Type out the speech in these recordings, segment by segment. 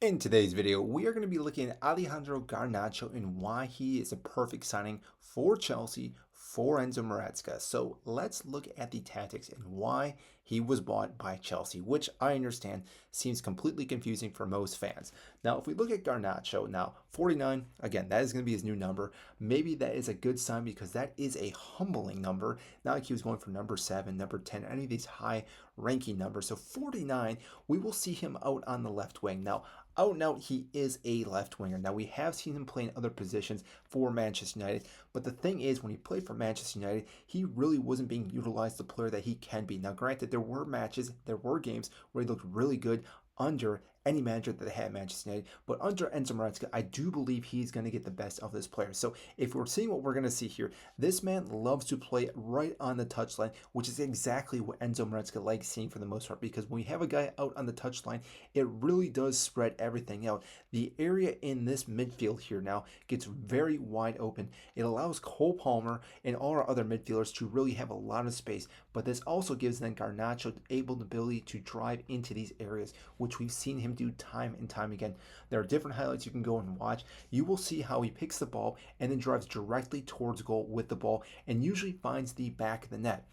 In today's video, we are going to be looking at Alejandro Garnacho and why he is a perfect signing for Chelsea for Enzo Maresca. So let's look at the tactics and why he was bought by Chelsea, which I understand seems completely confusing for most fans. Now, if we look at Garnacho, now 49, again, that is going to be his new number. Maybe that is a good sign because that is a humbling number. Not like he was going for number 7, number 10, any of these high ranking numbers. So 49, we will see him out on the left wing. Now, out and out, he is a left winger. Now, we have seen him play in other positions for Manchester United, but the thing is, when he played for Manchester United, he really wasn't being utilized the player that he can be. Now, granted, there were matches, there were games where he looked really good under any manager that they had at Manchester United, but under Enzo Maresca, I do believe he's going to get the best of this player. So if we're seeing what we're going to see here, this man loves to play right on the touchline, which is exactly what Enzo Maresca likes seeing for the most part, because when we have a guy out on the touchline, it really does spread everything out. The area in this midfield here now gets very wide open. It allows Cole Palmer and all our other midfielders to really have a lot of space, but this also gives then Garnacho the ability to drive into these areas, which we've seen him do time and time again. There are different highlights you can go and watch. You will see how he picks the ball and then drives directly towards goal with the ball and usually finds the back of the net.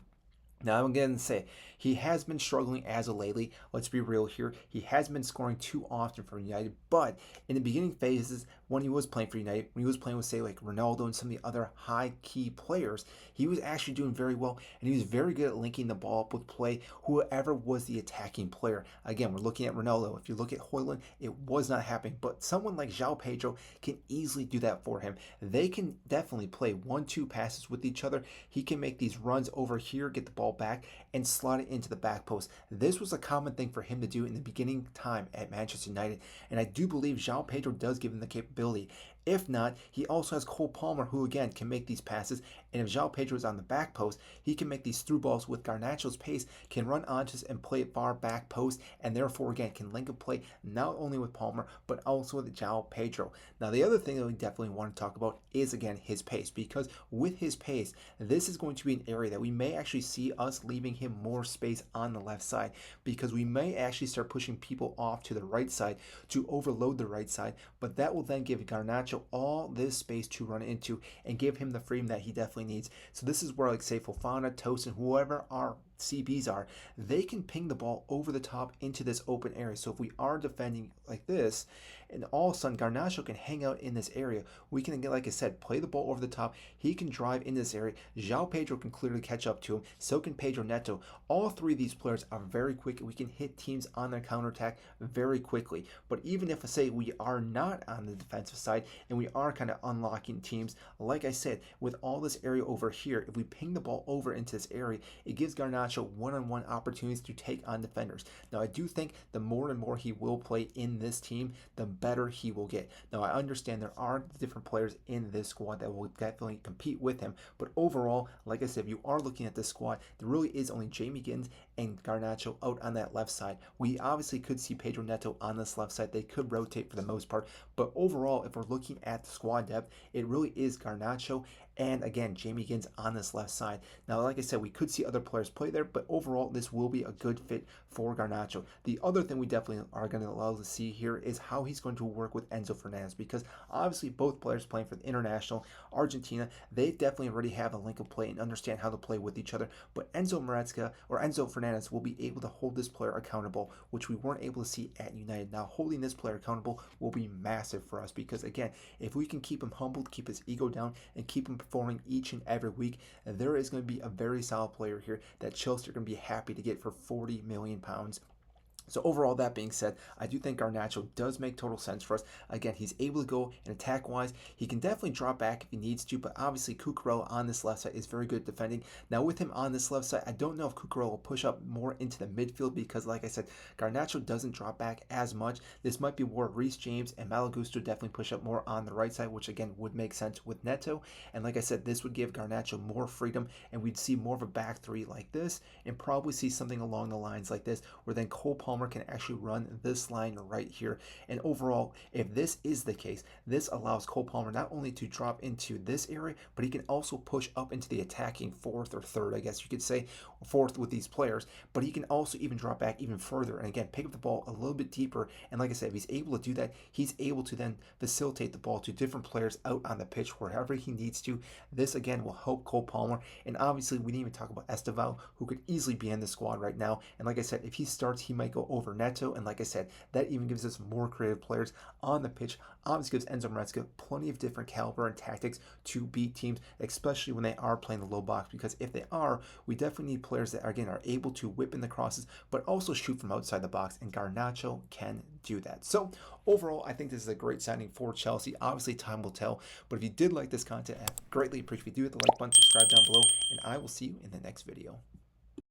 Now, I'm going to say he has been struggling as of lately. Let's be real here. He has been scoring too often for United, but in the beginning phases, when he was playing for United, when he was playing with, say, like Ronaldo and some of the other high key players, he was actually doing very well, and he was very good at linking the ball up with play, whoever was the attacking player. Again, we're looking at Ronaldo. If you look at Højlund, it was not happening, but someone like João Pedro can easily do that for him. They can definitely play 1-2 passes with each other. He can make these runs over here, get the ball back and slot it into the back post. This was a common thing for him to do in the beginning time at Manchester United, and I do believe João Pedro does give him the capability. If not, he also has Cole Palmer, who again can make these passes, and if João Pedro is on the back post, he can make these through balls with Garnacho's pace, can run onto us and play it far back post, and therefore again can link a play not only with Palmer but also with João Pedro. Now, the other thing that we definitely want to talk about is again his pace, because with his pace, this is going to be an area that we may actually see us leaving him more space on the left side, because we may actually start pushing people off to the right side to overload the right side, but that will then give Garnacho all this space to run into and give him the freedom that he definitely needs. So this is where, like, say Fofana, Toast, and whoever our CBs are, they can ping the ball over the top into this open area. So if we are defending like this, and all of a sudden Garnacho can hang out in this area, we can, like I said, play the ball over the top. He can drive in this area. João Pedro can clearly catch up to him. So can Pedro Neto. All three of these players are very quick. We can hit teams on their counterattack very quickly. But even if, say, we are not on the defensive side and we are kind of unlocking teams, like I said, with all this area over here, if we ping the ball over into this area, it gives Garnacho one-on-one opportunities to take on defenders. Now, I do think the more and more he will play in this team, the better he will get. Now, I understand there are different players in this squad that will definitely compete with him, but overall, like I said, if you are looking at this squad, there really is only Jamie Gins and Garnacho out on that left side. We obviously could see Pedro Neto on this left side. They could rotate for the most part, but overall, if we're looking at the squad depth, it really is Garnacho and again Jamie Gins on this left side. Now, like I said, we could see other players play there, but overall this will be a good fit for Garnacho. The other thing we definitely are going to allow to see here is how he's going to work with Enzo Fernandez, because obviously both players playing for the international Argentina, they definitely already have a link of play and understand how to play with each other, but Enzo Maresca or Enzo Fernandez will be able to hold this player accountable, which we weren't able to see at United. Now, holding this player accountable will be massive for us, because again, if we can keep him humbled, keep his ego down, and keep him performing each and every week, there is going to be a very solid player here that Chelsea are going to be happy to get for £40 million. So overall, that being said, I do think Garnacho does make total sense for us. Again, he's able to go in attack-wise. He can definitely drop back if he needs to, but obviously Cucurella on this left side is very good defending. Now, with him on this left side, I don't know if Cucurella will push up more into the midfield, because, like I said, Garnacho doesn't drop back as much. This might be where Reece James and Malagusto definitely push up more on the right side, which again would make sense with Neto. And like I said, this would give Garnacho more freedom, and we'd see more of a back three like this, and probably see something along the lines like this, where then Cole Palmer Palmer can actually run this line right here. And overall, if this is the case, this allows Cole Palmer not only to drop into this area, but he can also push up into the attacking fourth or third, I guess you could say, fourth with these players. But he can also even drop back even further and again pick up the ball a little bit deeper. And like I said, if he's able to do that, he's able to then facilitate the ball to different players out on the pitch wherever he needs to. This again will help Cole Palmer. And obviously, we didn't even talk about Esteval, who could easily be in the squad right now. And like I said, if he starts, he might go over Neto. And like I said, that even gives us more creative players on the pitch. Obviously gives Enzo Maresca plenty of different caliber and tactics to beat teams, especially when they are playing the low box. Because if they are, we definitely need players that again are able to whip in the crosses, but also shoot from outside the box. And Garnacho can do that. So overall, I think this is a great signing for Chelsea. Obviously, time will tell. But if you did like this content, I greatly appreciate if you do hit the like button, subscribe down below, and I will see you in the next video.